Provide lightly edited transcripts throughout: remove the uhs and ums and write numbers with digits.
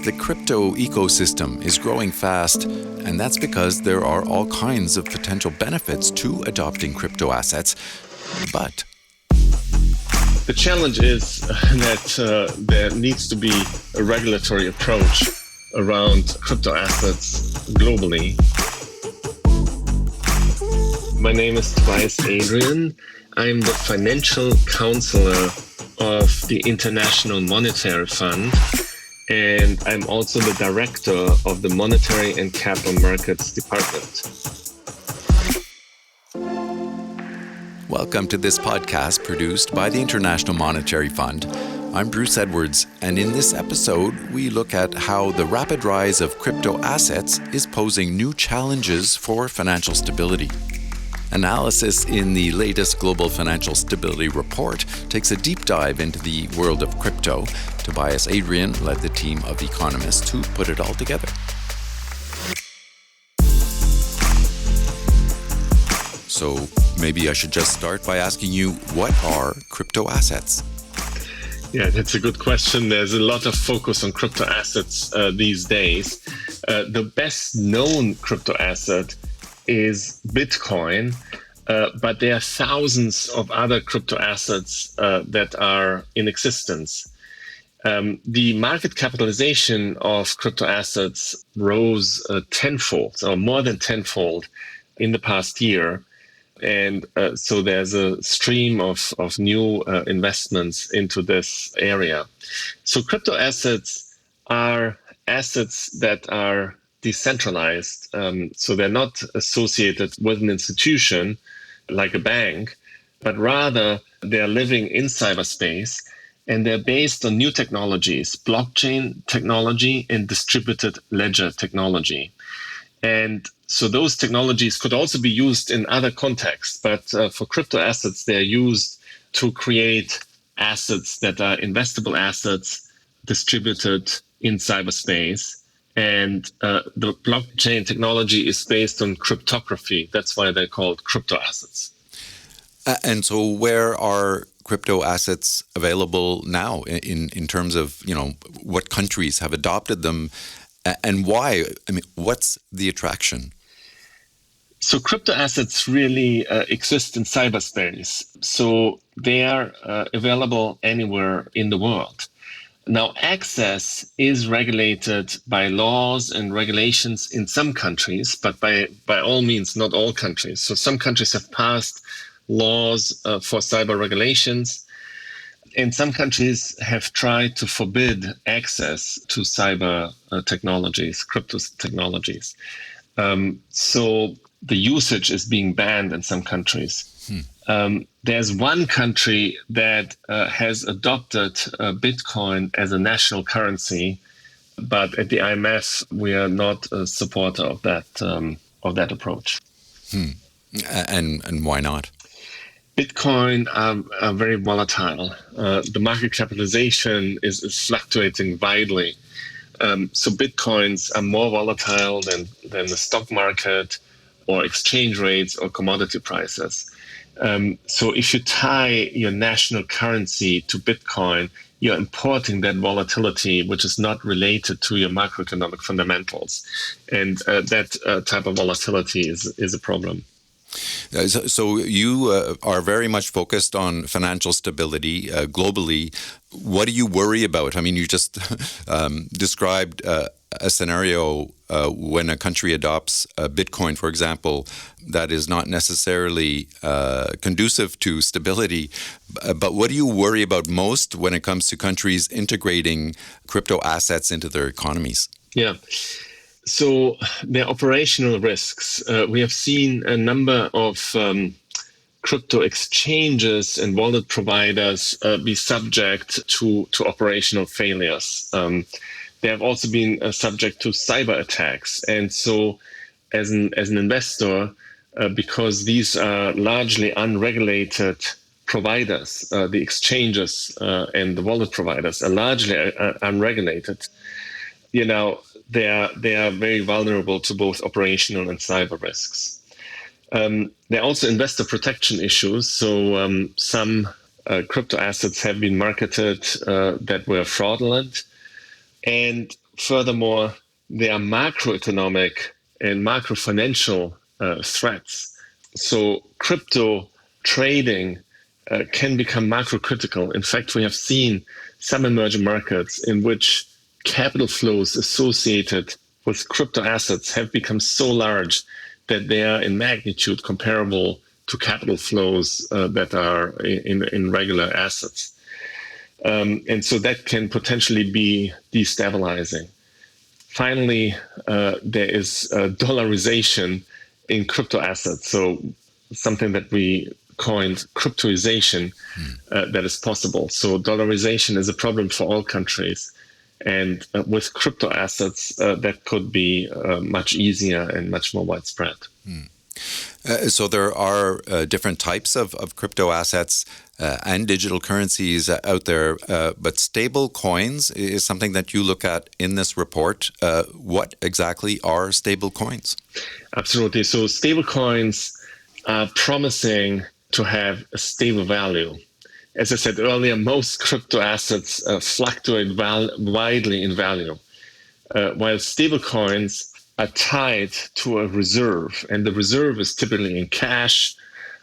The crypto ecosystem is growing fast, and that's because there are all kinds of potential benefits to adopting crypto assets. But the challenge is that there needs to be a regulatory approach around crypto assets globally. My name is Tobias Adrian. I'm the financial counselor of the International Monetary Fund, and I'm also the director of the Monetary and Capital Markets Department. Welcome to this podcast produced by the International Monetary Fund. I'm Bruce Edwards, and in this episode, we look at how the rapid rise of crypto assets is posing new challenges for financial stability. Analysis in the latest Global Financial Stability Report takes a deep dive into the world of crypto. Tobias Adrian led the team of economists who put it all together. So maybe I should just start by asking you, what are crypto assets? Yeah, that's a good question. There's a lot of focus on crypto assets these days. The best known crypto asset is Bitcoin, but there are thousands of other crypto assets that are in existence. The market capitalization of crypto assets rose tenfold, or more than tenfold, in the past year. And so there's a stream of new investments into this area. So crypto assets are assets that are decentralized. So they're not associated with an institution like a bank, but rather they're living in cyberspace, and they're based on new technologies, blockchain technology and distributed ledger technology. And so those technologies could also be used in other contexts, but for crypto assets, they're used to create assets that are investable assets distributed in cyberspace. And the blockchain technology is based on cryptography. That's why they're called crypto assets. And so where are crypto assets available now in terms of, what countries have adopted them and why? I mean, what's the attraction? So crypto assets really exist in cyberspace. So they are available anywhere in the world. Now, access is regulated by laws and regulations in some countries, but by all means, not all countries. So some countries have passed laws for cyber regulations, and some countries have tried to forbid access to cyber technologies, crypto technologies. So the usage is being banned in some countries. There's one country that has adopted Bitcoin as a national currency, but at the IMF we are not a supporter of that approach. And why not? Bitcoin are very volatile. The market capitalization is fluctuating widely. So Bitcoins are more volatile than the stock market or exchange rates or commodity prices. So if you tie your national currency to Bitcoin, you're importing that volatility, which is not related to your macroeconomic fundamentals. And that type of volatility is a problem. So you are very much focused on financial stability globally. What do you worry about? I mean, you just described a scenario when a country adopts Bitcoin, for example, that is not necessarily conducive to stability. But what do you worry about most when it comes to countries integrating crypto assets into their economies? Yeah. So there are operational risks. We have seen a number of crypto exchanges and wallet providers be subject to operational failures. They have also been subject to cyber attacks. And so as an investor, because these are largely unregulated providers, the exchanges and the wallet providers are largely unregulated, they are very vulnerable to both operational and cyber risks. There are also investor protection issues. So some crypto assets have been marketed that were fraudulent. And furthermore, there are macroeconomic and macro financial threats. So crypto trading can become macro critical. In fact, we have seen some emerging markets in which capital flows associated with crypto assets have become so large that they are in magnitude comparable to capital flows that are in regular assets. And so that can potentially be destabilizing. Finally, there is dollarization in crypto assets. So something that we coined cryptoization that is possible. So dollarization is a problem for all countries. And with crypto assets, that could be much easier and much more widespread. So there are different types of crypto assets and digital currencies out there, but stable coins is something that you look at in this report. What exactly are stable coins? Absolutely. So stable coins are promising to have a stable value. As I said earlier, most crypto assets fluctuate widely in value, while stable coins are tied to a reserve, and the reserve is typically in cash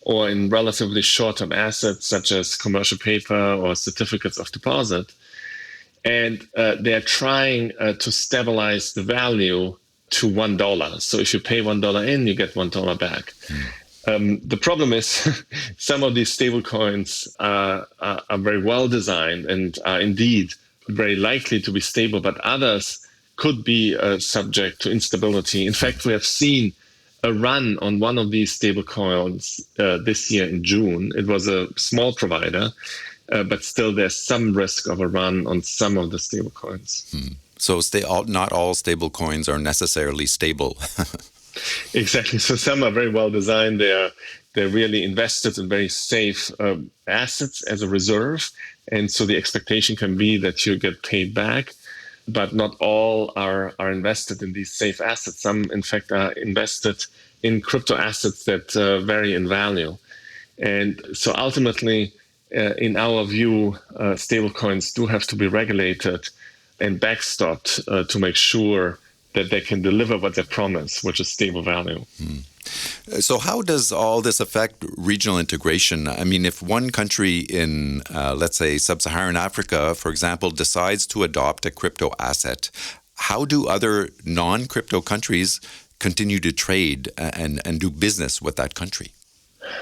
or in relatively short-term assets such as commercial paper or certificates of deposit. And they're trying to stabilize the value to $1. So if you pay $1 in, you get $1 back. The problem is some of these stable coins are very well designed and are indeed very likely to be stable, but others could be subject to instability. In fact, we have seen a run on one of these stable coins this year in June. It was a small provider, but still there's some risk of a run on some of the stable coins. So not all stable coins are necessarily stable. Exactly. So some are very well designed. They're really invested in very safe assets as a reserve. And so the expectation can be that you get paid back. But not all are invested in these safe assets. Some, in fact, are invested in crypto assets that vary in value. And so ultimately, in our view, stablecoins do have to be regulated and backstopped to make sure that they can deliver what they promise, which is stable value. So how does all this affect regional integration? I mean, if one country in, let's say, sub-Saharan Africa, for example, decides to adopt a crypto asset, how do other non-crypto countries continue to trade and do business with that country?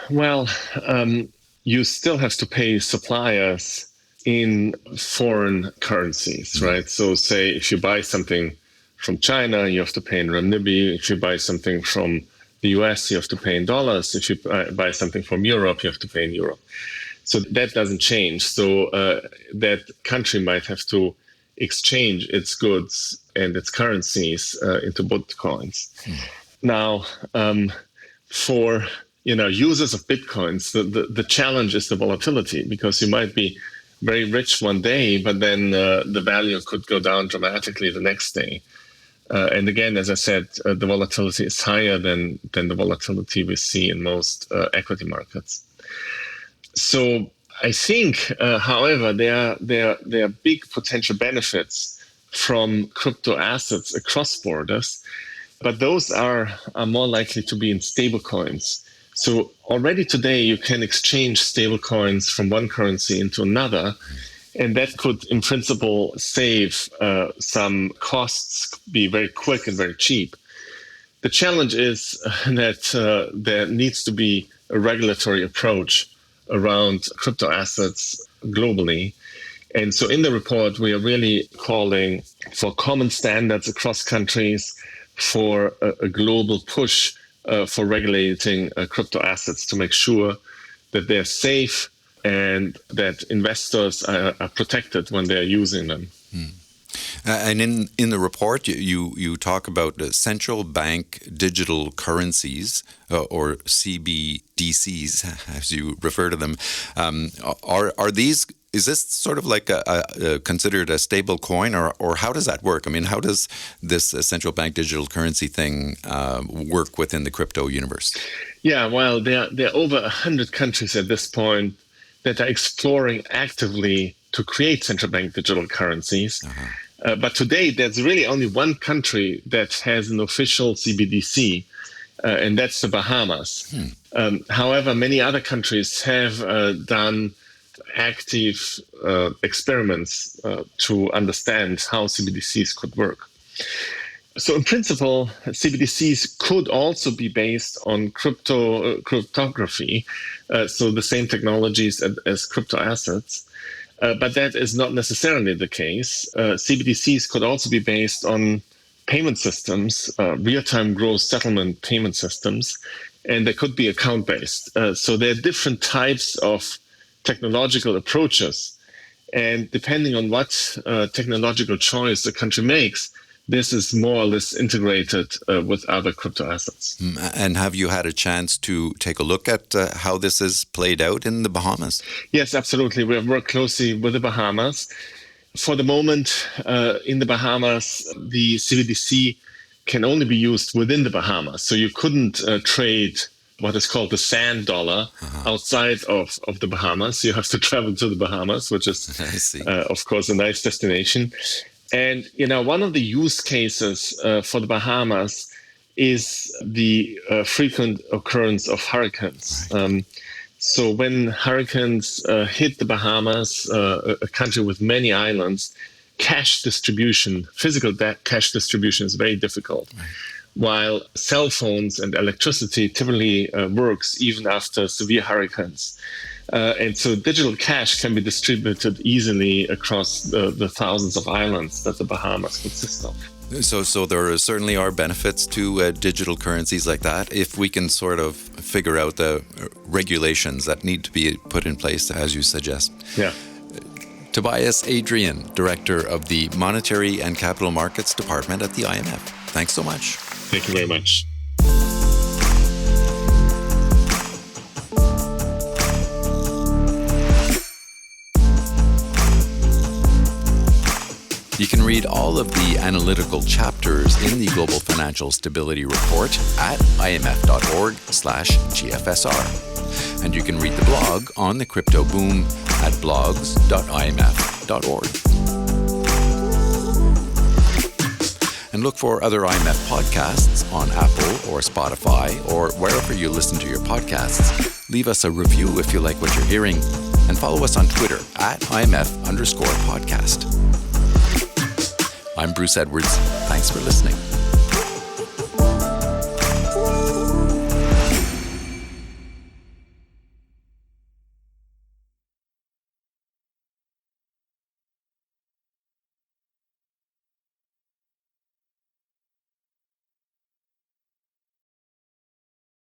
Well, you still have to pay suppliers in foreign currencies, right? So say if you buy something from China, you have to pay in renminbi. If you buy something from the US, you have to pay in dollars. If you buy something from Europe, you have to pay in euro. So that doesn't change. So that country might have to exchange its goods and its currencies into Bitcoins. Now, for users of Bitcoins, the challenge is the volatility, because you might be very rich one day, but then the value could go down dramatically the next day. And again, as I said, the volatility is higher than the volatility we see in most equity markets. So I think, however, there are big potential benefits from crypto assets across borders, but those are more likely to be in stable coins. So already today, you can exchange stable coins from one currency into another. And that could, in principle, save some costs, be very quick and very cheap. The challenge is that there needs to be a regulatory approach around crypto assets globally. And so in the report, we are really calling for common standards across countries, for a global push for regulating crypto assets to make sure that they're safe and that investors are protected when they're using them. And in the report, you talk about central bank digital currencies, or CBDCs, as you refer to them. Are these? Is this sort of like considered a stable coin, or how does that work? I mean, how does this central bank digital currency thing work within the crypto universe? Yeah, well, there are over 100 countries at this point that are exploring actively to create central bank digital currencies. But today, there's really only one country that has an official CBDC, and that's the Bahamas. However, many other countries have done active experiments to understand how CBDCs could work. So in principle, CBDCs could also be based on cryptography, so the same technologies as crypto assets. But that is not necessarily the case. CBDCs could also be based on payment systems, real-time gross settlement payment systems, and they could be account-based. So there are different types of technological approaches. And depending on what technological choice the country makes, this is more or less integrated with other crypto assets. And have you had a chance to take a look at how this is played out in the Bahamas? Yes, absolutely. We have worked closely with the Bahamas. For the moment, in the Bahamas, the CBDC can only be used within the Bahamas. So you couldn't trade what is called the sand dollar outside of the Bahamas. You have to travel to the Bahamas, which is, of course, a nice destination. And, one of the use cases for the Bahamas is the frequent occurrence of hurricanes. Right. So when hurricanes hit the Bahamas, a country with many islands, cash distribution, physical cash distribution is very difficult. Right. While cell phones and electricity typically works even after severe hurricanes. And so digital cash can be distributed easily across the thousands of islands that the Bahamas consist of. So there certainly are benefits to digital currencies like that if we can sort of figure out the regulations that need to be put in place, as you suggest. Yeah. Tobias Adrian, Director of the Monetary and Capital Markets Department at the IMF. Thanks so much. Thank you very much. You can read all of the analytical chapters in the Global Financial Stability Report at imf.org/GFSR. And you can read the blog on the crypto boom at blogs.imf.org. And look for other IMF podcasts on Apple or Spotify or wherever you listen to your podcasts. Leave us a review if you like what you're hearing. And follow us on Twitter at IMF_podcast. I'm Bruce Edwards. Thanks for listening.